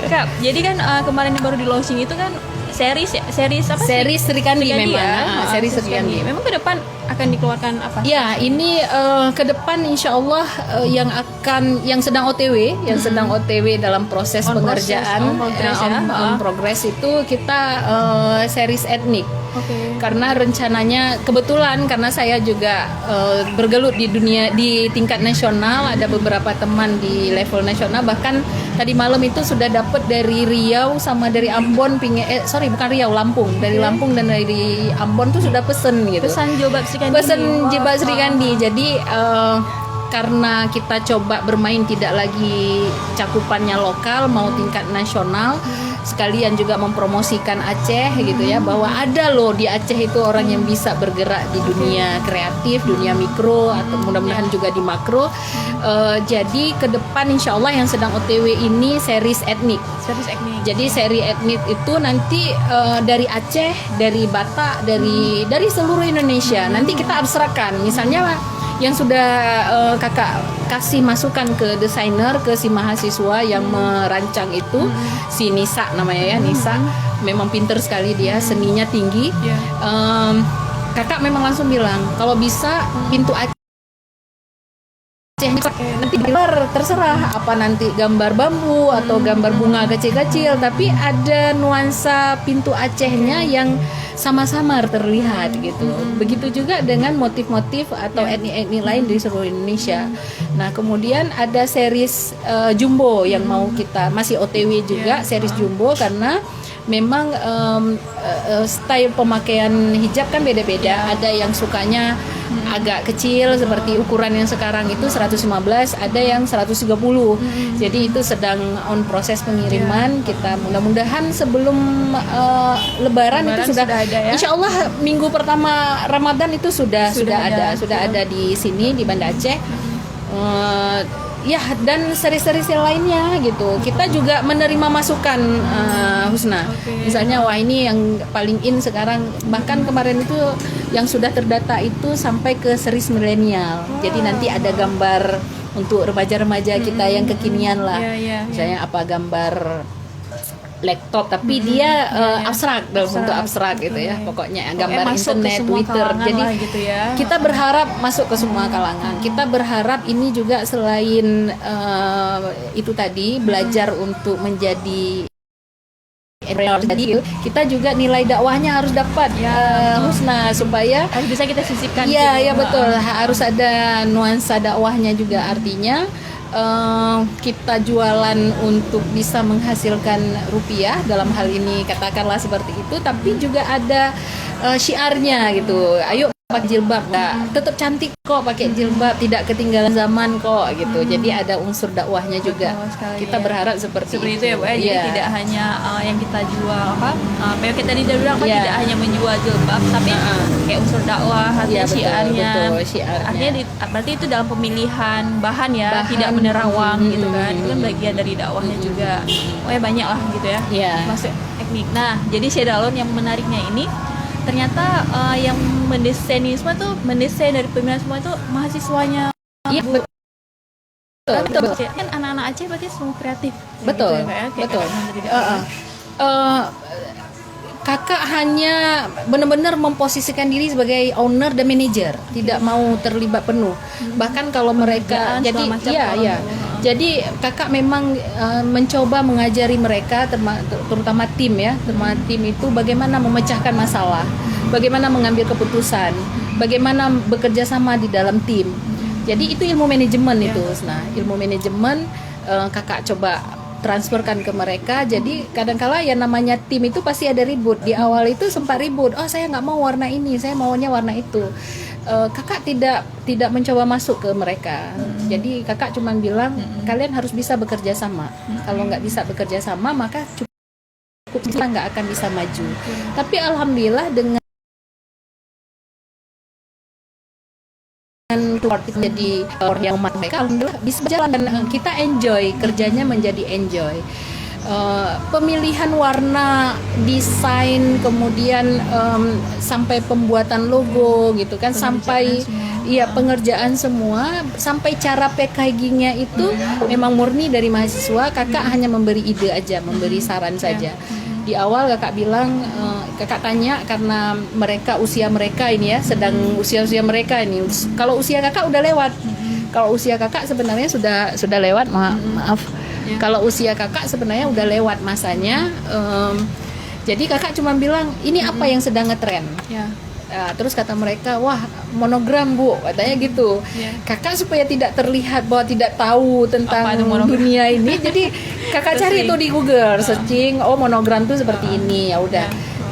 Kak, jadi kan kemarin yang baru di launching itu kan series apa sih? Series Sri Kandi memang, series Sri Kandi. Kandi. Memang ke depan akan dikeluarkan apa? Ya, ini ke depan insya Allah yang sedang OTW, sedang OTW dalam proses pengerjaan, on progress itu kita series etnik. Oke. Karena rencananya kebetulan karena saya juga bergelut di tingkat nasional, ada beberapa teman di level nasional, bahkan tadi malam itu sudah dapat dari Riau sama dari Ambon, bukan Riau, Lampung, dari Lampung dan dari Ambon tuh sudah pesen gitu. Pesan jilbab Sri Kandi. Pesen jilbab Sri Kandi. Jadi karena kita coba bermain tidak lagi cakupannya lokal, mau tingkat nasional, sekalian juga mempromosikan Aceh gitu ya, bahwa ada loh di Aceh itu orang yang bisa bergerak di dunia kreatif, dunia mikro, atau mudah-mudahan juga di makro. Jadi ke depan insya Allah yang sedang OTW ini series etnik. Jadi seri etnik itu nanti dari Aceh, dari Batak, dari seluruh Indonesia. Nanti kita abstrakkan, misalnya yang sudah kakak kasih masukan ke desainer, ke si mahasiswa yang merancang itu, si Nisa namanya ya, Nisa, memang pinter sekali dia, seninya tinggi. Kakak memang langsung bilang kalau bisa pintu Aceh nanti di luar terserah apa, nanti gambar bambu atau gambar bunga kecil-kecil, tapi ada nuansa pintu Acehnya yang sama-sama terlihat gitu. Begitu juga dengan motif-motif atau etnik-etnik lain di seluruh Indonesia. Nah, kemudian ada series jumbo yang mau kita masih OTW juga, series jumbo, karena memang style pemakaian hijab kan beda-beda. Ada yang sukanya agak kecil seperti ukuran yang sekarang itu 115, ada yang 130. Jadi itu sedang on proses pengiriman. Kita mudah-mudahan sebelum Lebaran itu sudah ada ya. Insya Allah minggu pertama Ramadan itu sudah ada di sini di Banda Aceh. Ya, dan seri-seri lainnya gitu. Kita juga menerima masukan, Husna. Misalnya, wah ini yang paling in sekarang. Bahkan kemarin itu yang sudah terdata itu sampai ke seri milenial. Jadi nanti ada gambar untuk remaja-remaja kita yang kekinian lah. Misalnya apa, gambar laptop tapi dia abstrak, dalam bentuk abstrak gitu ya, pokoknya gambar internet, Twitter. Jadi gitu ya. Kita berharap masuk ke semua kalangan. Kita berharap ini juga selain itu tadi belajar untuk menjadi kita juga nilai dakwahnya harus dapat Husna, supaya harus bisa kita sisipkan. Iya betul, harus ada nuansa dakwahnya juga. Artinya kita jualan untuk bisa menghasilkan rupiah, dalam hal ini katakanlah seperti itu, tapi juga ada syiarnya gitu. Ayo pakai jilbab, tetap cantik kok pakai jilbab, tidak ketinggalan zaman kok gitu. Jadi ada unsur dakwahnya juga. Kita berharap seperti itu ya, Bu. Jadi tidak hanya yang kita jual kayak kita tadi bilang tidak hanya menjual jilbab, tapi kayak unsur dakwah, syiarnya. Artinya berarti itu dalam pemilihan bahan ya, tidak menerawang gitu kan. Itu kan bagian dari dakwahnya juga. Banyak lah gitu ya. Maksud teknik. Nah, jadi Syedalon yang menariknya ini ternyata yang mendesain ini semua tuh, mendesain dari pemilihan semua itu mahasiswanya. Iya, betul. Kan anak-anak Aceh berarti semua kreatif. Betul, gitu, betul. Kakak hanya benar-benar memposisikan diri sebagai owner dan manager, tidak mau terlibat penuh. Bahkan kalau mereka jadi kakak memang mencoba mengajari mereka, terutama tim itu bagaimana memecahkan masalah, bagaimana mengambil keputusan, bagaimana bekerja sama di dalam tim. Jadi itu ilmu manajemen itu. Nah, ilmu manajemen kakak coba transferkan ke mereka. Jadi kadang-kala yang namanya tim itu pasti ada ribut. Di awal itu sempat ribut, saya nggak mau warna ini, saya maunya warna itu. Kakak tidak mencoba masuk ke mereka. Jadi kakak cuma bilang kalian harus bisa bekerja sama. Kalau nggak bisa bekerja sama, maka cukup kita nggak akan bisa maju. Tapi alhamdulillah dengan keluar itu jadi orang yang umat mereka, alhamdulillah bisa berjalan dan kita enjoy, kerjanya menjadi enjoy. pemilihan warna, desain, kemudian sampai pembuatan logo gitu kan, sampai pengerjaan semua, sampai cara packagingnya itu memang murni dari mahasiswa. Kakak hanya memberi ide aja, memberi saran saja. Di awal kakak bilang, kakak tanya karena usia mereka ini ya, sedang usia mereka ini. Kalau usia kakak udah lewat, kalau usia kakak sebenarnya sudah lewat, maaf. Kalau usia kakak sebenarnya udah lewat masanya. Jadi kakak cuma bilang, ini apa yang sedang ngetren? Terus kata mereka, wah monogram Bu, katanya gitu. Kakak supaya tidak terlihat bahwa tidak tahu tentang dunia ini, jadi kakak cari itu di Google, searching, oh monogram tuh seperti ini, ya udah.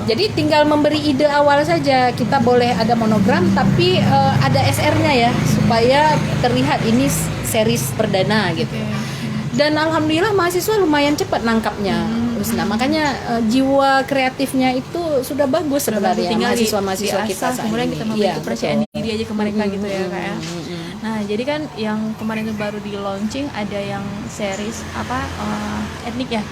Jadi tinggal memberi ide awal saja, kita boleh ada monogram tapi ada SR-nya ya, supaya terlihat ini series perdana gitu. Dan alhamdulillah mahasiswa lumayan cepat nangkapnya. Nah, makanya jiwa kreatifnya itu sudah bagus sebenarnya mahasiswa-mahasiswa kita saat kemudian ini. kita memberi kepercayaan diri aja ke mereka gitu ya Kak ya. Nah, jadi kan yang kemarin itu baru di launching ada yang series etnik ya.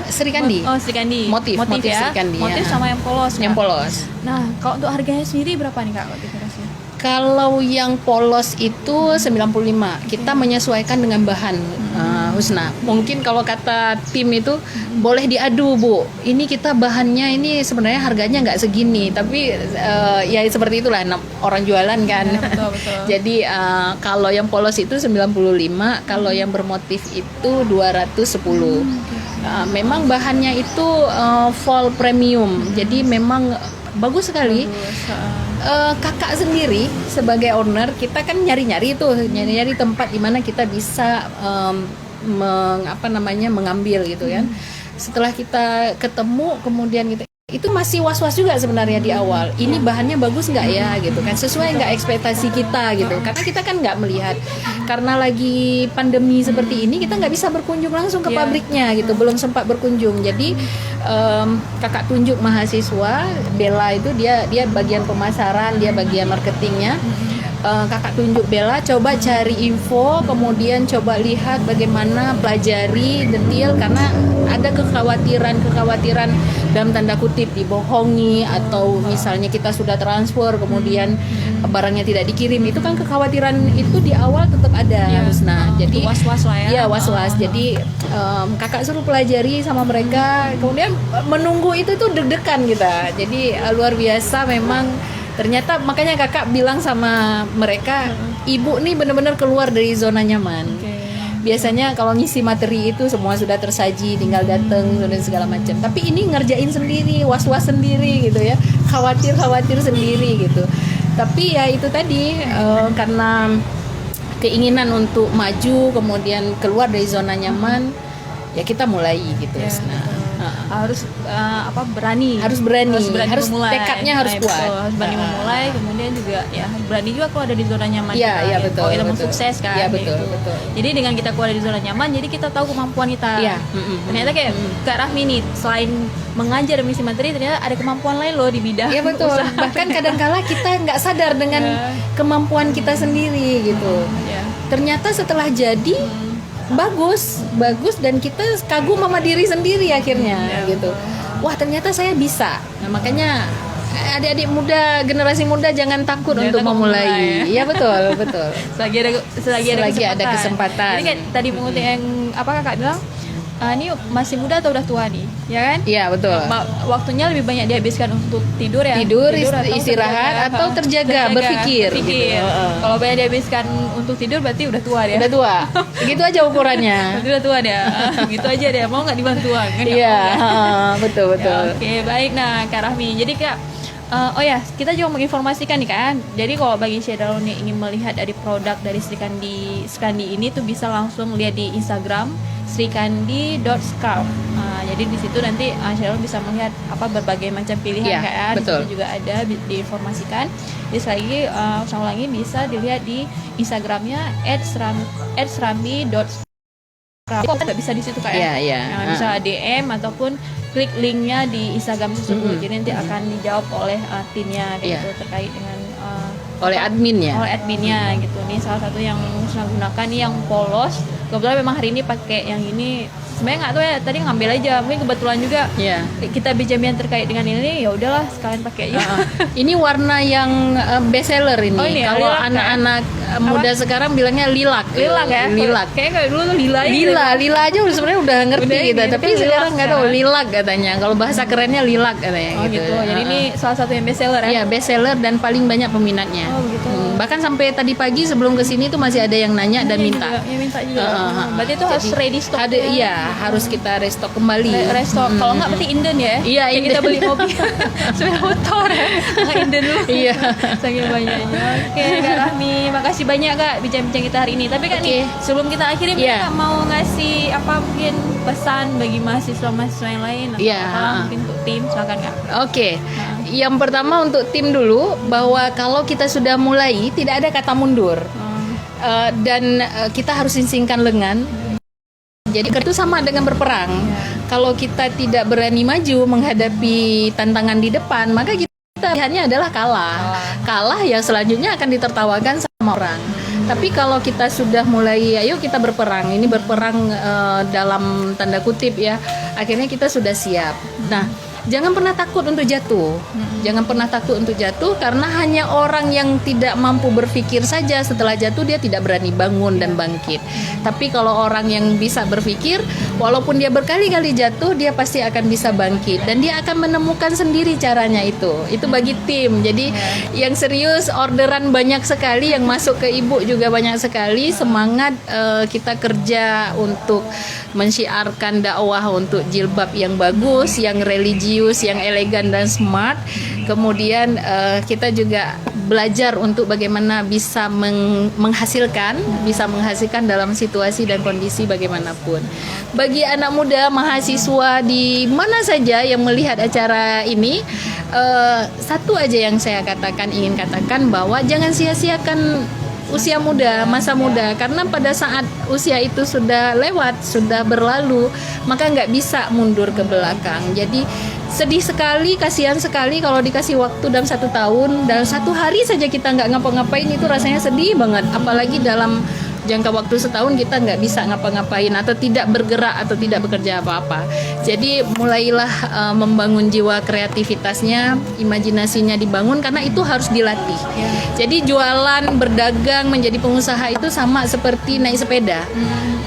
Sri Kandi. Oh, Sri Kandi. Motif ya. Sri Kandi, motif sama yang polos. Yang polos. Nah, kalau untuk harganya sendiri berapa nih Kak konfigurasinya? Kalau yang polos itu 95. Kita menyesuaikan dengan bahan, Husna. Mungkin kalau kata tim itu boleh diadu, Bu. Ini kita bahannya ini sebenarnya harganya nggak segini, tapi ya seperti itulah orang jualan kan. Ya, betul. Jadi kalau yang polos itu 95, kalau yang bermotif itu 210. Memang bahannya itu fall premium. Jadi memang bagus sekali. Kakak sendiri sebagai owner, kita kan nyari-nyari tempat di mana kita bisa mengambil gitu kan. Setelah kita ketemu, kemudian kita itu masih was-was juga sebenarnya di awal. Ini bahannya bagus nggak ya gitu kan, sesuai nggak ekspektasi kita gitu. Karena kita kan nggak melihat, karena lagi pandemi seperti ini kita nggak bisa berkunjung langsung ke pabriknya gitu, belum sempat berkunjung. Jadi kakak tunjuk mahasiswa, Bella itu dia bagian pemasaran, dia bagian marketingnya. Kakak tunjuk Bella, coba cari info, kemudian coba lihat bagaimana, pelajari detail, karena ada kekhawatiran dalam tanda kutip dibohongi, atau misalnya kita sudah transfer kemudian barangnya tidak dikirim, itu kan kekhawatiran itu di awal tetap ada, Husna. Jadi was-was lah ya. Iya, was-was. Jadi kakak suruh pelajari sama mereka, kemudian menunggu itu tuh deg-degan kita. Jadi luar biasa memang. Ternyata makanya kakak bilang sama mereka, ibu nih benar-benar keluar dari zona nyaman. Biasanya kalau ngisi materi itu semua sudah tersaji, tinggal datang dan segala macam. Tapi ini ngerjain sendiri, was-was sendiri gitu ya, khawatir sendiri gitu. Tapi ya itu tadi karena keinginan untuk maju, kemudian keluar dari zona nyaman, ya kita mulai gitu. Harus berani memulai. Tekadnya harus kuat. Harus berani memulai, kemudian juga ya berani juga keluar dari zona nyaman. Iya, betul. Kalau kita mau sukses kan. Iya, betul. Jadi dengan kita keluar dari zona nyaman, jadi kita tahu kemampuan kita. Iya. Ternyata kayak Kak Rahmi nih, selain mengajar dan mengisi materi, ternyata ada kemampuan lain loh di bidang. Iya, betul. Usaha. Bahkan kadang-kala kita nggak sadar dengan kemampuan kita sendiri gitu. Ternyata setelah jadi bagus dan kita kagum sama diri sendiri akhirnya gitu. Wah, ternyata saya bisa. Nah, makanya adik-adik muda, generasi muda jangan takut untuk memulai. Iya, betul. Selagi ada kesempatan. Jadi kan tadi mengutip yang kakak bilang, ini masih muda atau udah tua nih, ya kan? Iya, betul. Waktunya lebih banyak dihabiskan untuk tidur ya. Tidur istirahat atau terjaga berpikir. Gitu. Kalau banyak dihabiskan untuk tidur berarti udah tua dia. Udah tua. Gitu aja ukurannya. Berarti udah tua dia. Gitu aja dia. Mau nggak dibantuan? Iya, betul. Ya, oke, baik. Nah, Kak Rahmi. Jadi Kak, kita juga menginformasikan nih kan. Jadi kalau bagi Syedalun yang ingin melihat dari produk dari Sri Kandi ini tuh bisa langsung lihat di Instagram srikandi.scarf. Jadi di situ nanti Syedalun bisa melihat berbagai macam pilihan kan. Di situ juga ada diinformasikan. Jadi lagi saya ulangi, bisa dilihat di Instagramnya @srambi.scarf. Nggak bisa di situ kan? Iya. Bisa DM ataupun klik linknya di Instagram tersebut. Jadi nanti akan dijawab oleh timnya gitu terkait dengan oleh adminnya gitu. Ini salah satu yang saya gunakan nih yang polos. Kebetulan memang hari ini pakai yang ini sebenarnya nggak tahu ya, tadi ngambil aja, mungkin kebetulan juga Iya. kita Benjamin terkait dengan ini, ya udahlah sekalian pakai aja. Ini warna yang best seller ini. Oh, ini ya, Kalau lilac, anak-anak muda sekarang bilangnya lilac. Lilac ya? Lilac. Kayaknya kalau dulu tuh lila ya. Lila aja sebenarnya udah ngerti Udah kita, gitu, tapi lilac sekarang nggak tahu sekarang. lilac katanya. Kalau bahasa kerennya lilac katanya Oh gitu. Jadi ini salah satu yang best seller ya. Iya, best seller dan paling banyak peminatnya. Oh, begitu. Bahkan sampai tadi pagi sebelum kesini tuh masih ada yang nanya dan minta. Ya minta juga. Berarti itu harus ready stock. Ada, iya, harus kita restock kembali. Restock. Kalau nggak berarti inden ya. Iya, Kayak kita inden. beli mobil sepeda motor ya. Inden dulu. Iya. Saking banyaknya. Oke, Kak Rahmi, makasih banyak Kak bincang-bincang kita hari ini. Tapi Kak nih, sebelum kita akhiri mungkin Iya. Kak mau ngasih apa mungkin pesan bagi mahasiswa-mahasiswa yang lain atau Iya. apa mungkin untuk tim, silakan Kak. Oke, yang pertama untuk tim dulu bahwa kalau kita sudah mulai tidak ada kata mundur. Dan kita harus singkirkan lengan. Jadi itu sama dengan berperang. Kalau kita tidak berani maju menghadapi tantangan di depan, maka kita pilihannya adalah kalah. Kalah ya selanjutnya akan ditertawakan sama orang. Tapi kalau kita sudah mulai, ayo kita berperang. Ini berperang dalam tanda kutip ya. Akhirnya kita sudah siap. Nah, jangan pernah takut untuk jatuh. Jangan pernah takut untuk jatuh karena hanya orang yang tidak mampu berpikir saja setelah jatuh dia tidak berani bangun dan bangkit. Tapi kalau orang yang bisa berpikir, walaupun dia berkali-kali jatuh, dia pasti akan bisa bangkit dan dia akan menemukan sendiri caranya itu. Itu bagi tim. Jadi yang serius orderan banyak sekali yang masuk ke Ibu juga banyak sekali. Semangat kita kerja untuk mensyiarkan dakwah untuk jilbab yang bagus, yang religius, yang elegan dan smart. Kemudian kita juga belajar untuk bagaimana bisa menghasilkan dalam situasi dan kondisi bagaimanapun. Bagi anak muda, mahasiswa di mana saja yang melihat acara ini, satu aja yang saya ingin katakan bahwa jangan sia-siakan usia muda, masa muda, karena pada saat usia itu sudah lewat, sudah berlalu, maka nggak bisa mundur ke belakang. Jadi sedih sekali, kasihan sekali kalau dikasih waktu dalam 1 tahun, dalam 1 hari saja kita nggak ngapa-ngapain, itu rasanya sedih banget. Apalagi dalam jangka waktu setahun kita nggak bisa ngapa-ngapain atau tidak bergerak atau tidak bekerja apa-apa. Jadi mulailah membangun jiwa kreativitasnya, imajinasinya dibangun karena itu harus dilatih. Jadi jualan, berdagang, menjadi pengusaha itu sama seperti naik sepeda.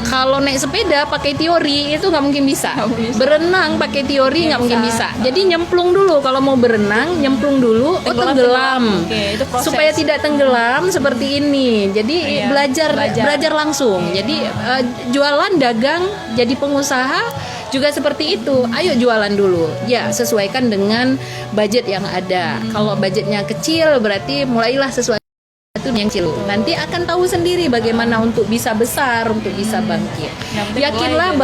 Kalau naik sepeda pakai teori itu nggak mungkin bisa. Berenang pakai teori nggak mungkin bisa. Jadi nyemplung dulu kalau mau berenang, nyemplung dulu, tenggelam. Itu proses. Supaya tidak tenggelam seperti ini. Jadi belajar langsung. Jadi jualan, dagang, jadi pengusaha juga seperti itu. Ayo jualan dulu. Ya, sesuaikan dengan budget yang ada. Kalau budgetnya kecil berarti mulailah sesuatu yang kecil. Nanti akan tahu sendiri bagaimana untuk bisa besar, untuk bisa bangkit. Yakinlah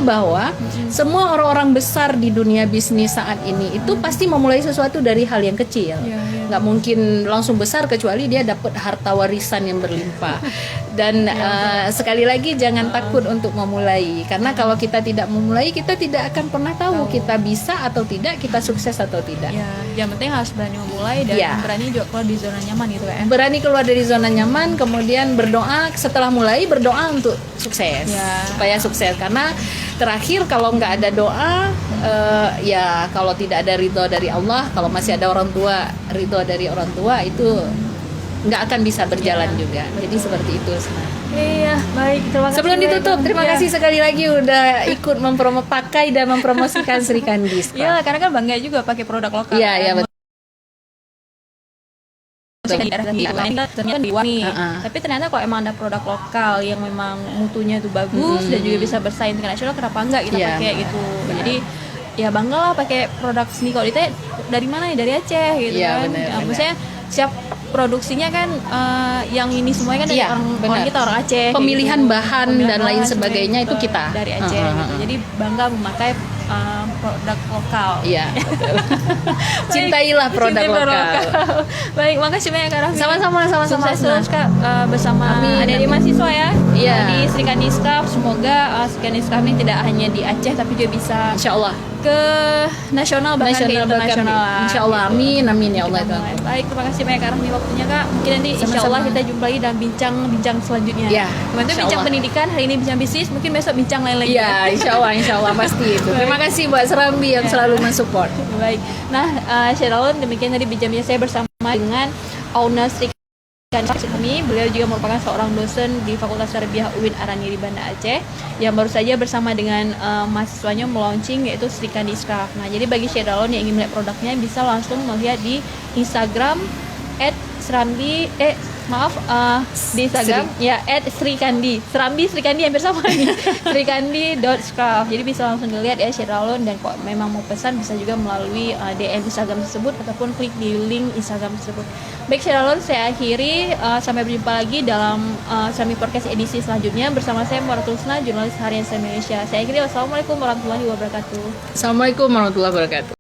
bahwa semua orang-orang besar di dunia bisnis saat ini itu pasti memulai sesuatu dari hal yang kecil. Nggak mungkin langsung besar kecuali dia dapat harta warisan yang berlimpah. Dan sekali lagi jangan takut untuk memulai, karena kalau kita tidak memulai kita tidak akan pernah tahu kita bisa atau tidak, kita sukses atau tidak. Yang penting harus berani memulai dan berani juga keluar di zona nyaman gitu kan. Berani keluar dari zona nyaman, kemudian berdoa setelah mulai, berdoa untuk sukses, supaya sukses. Karena terakhir kalau nggak ada doa, ya kalau tidak ada ridho dari Allah, kalau masih ada orang tua, ridho dari orang tua itu nggak akan bisa berjalan juga. Jadi seperti itu. Iya, baik. Terima kasih. Sebelum ditutup, terima kasih sekali lagi udah ikut pakai dan mempromosikan Sri Kandi Scrub. Iya, karena kan bangga juga pakai produk lokal. Iya, betul. Ternyata diwangi. Tapi ternyata kalau emang ada produk lokal yang memang mutunya itu bagus dan juga bisa bersaing internasional, kenapa enggak kita pakai gitu. Jadi ya bangga lah pakai produk seni. Kalau ditanya dari mana ya, dari Aceh gitu kan. Maksudnya siap produksinya kan yang ini semuanya kan dari orang kita, orang Aceh. Pemilihan gitu. bahan dan lain sebagainya itu kita dari Aceh gitu. Jadi bangga memakai produk lokal. Iya, betul. Cintailah produk lokal. Baik, makasih banyak Kak Rahmi. Sama-sama. Sukses terus Kak bersama adik-adik mahasiswa ya. Iya. Di Sri Kandi Scrub. Semoga Sri Kandi Scrub ini tidak hanya di Aceh tapi juga bisa Insya Allah ke nasional bahkan ke internasional. Insya Allah, amin ya Allah. Baik, terima kasih banyak Kak Rahmi waktunya Kak. Mungkin nanti insya Allah kita jumpa lagi dalam bincang-bincang selanjutnya. Ya, Kemarin bincang pendidikan, hari ini bincang bisnis, mungkin besok bincang lain lagi. Ya, insya Allah pasti itu. Terima kasih buat Serambi yang selalu mensupport. Baik, nah Syaralun, demikian tadi bincangnya saya bersama dengan owner Sri kami. Beliau juga merupakan seorang dosen di Fakultas Tarbiyah UIN Arani di Banda Aceh yang baru saja bersama dengan mahasiswanya melaunching yaitu Sri Kandi Scarf. Nah, jadi bagi Syedalon yang ingin melihat produknya bisa langsung melihat di Instagram @serambi di Instagram ya @srikandi. Serambi Srikandi hampir sama nih. srikandi.scarf. Jadi bisa langsung dilihat ya Syedalon, dan kok memang mau pesan bisa juga melalui DM Instagram tersebut ataupun klik di link Instagram tersebut. Baik Syedalon, saya akhiri, sampai berjumpa lagi dalam Sami Podcast edisi selanjutnya bersama saya Muaratul Husna, jurnalis harian Indonesia. Saya akhiri, wassalamualaikum warahmatullahi wabarakatuh. Assalamualaikum warahmatullahi wabarakatuh.